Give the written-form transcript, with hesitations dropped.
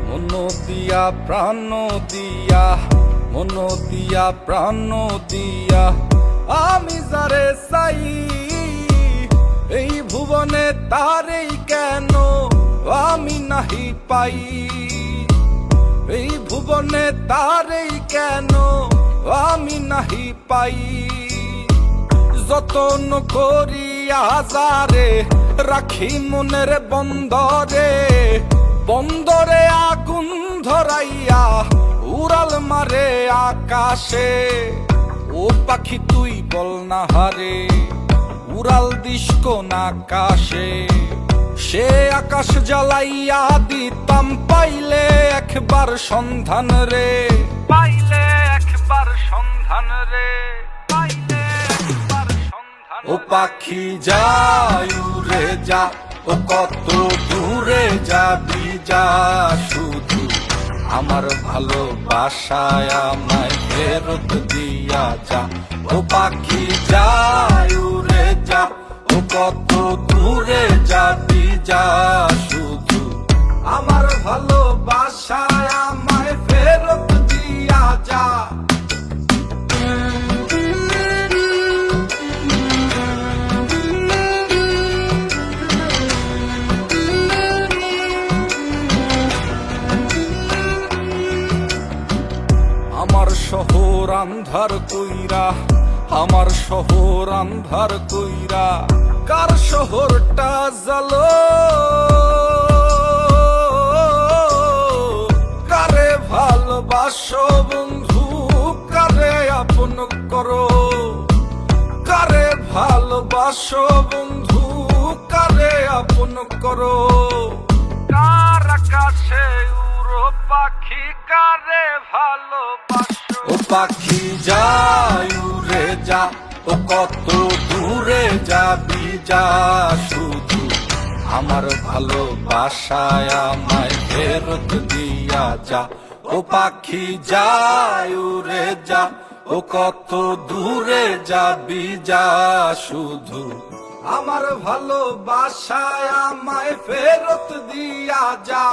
মন দিয়া প্রাণ দিয়া, মন দিয়া প্রাণ দিয়া আমি যারে চাই, এই ভুবনে তারেই কেন আমি নাহি পাই। এই ভুবনে তারেই কেন আমি নাহি পাই। যতন করিয়া যারে রাখি মনের বন্দরে, বন্দরে আগুন ধরাইয়া উড়াল মারে আকাশে। ও পাখি তুই বল না হারে, উড়াল দিস কোন আকাশে। সে আকাশ জ্বালাইয়া দিতাম পাইলে একবার সন্ধান রে, পাইলে একবার সন্ধান রে, পাইলে একবার সন্ধান। ও পাখি যাই উড়ে যা, ও কত দূরে যাবি যা, শুধু আমার ভালোবাসায় আমায় ফেরত দিয়া যা। ও পাখি যাই উড়ে যা, ও কত দূরে যাবি যা, শুধু আমার ভালোবাসায় আমায় ফেরত দিয়া যা। আমার শহর আন্ধার কইরা, আমার শহর আন্ধার কইরা কার শহরটা জ্বালো। কারে ভালোবাসো বন্ধু, কারে আপন করো। কারে ভালোবাসো বন্ধু, কারে আপন করো। কার আকাশে উড়ো পাখি, কারে ভালোবাসো। ও পাখি যাই উড়ে যা, ও কত দূরে যাবি যা, শুধু আমার ভালোবাসায় আমায় ফেরত দিয়া যা। ও পাখি যাই উড়ে যা, ও কত দূরে যাবি যা, শুধু আমার ভালোবাসায় আমায় ফেরত দিয়া যা।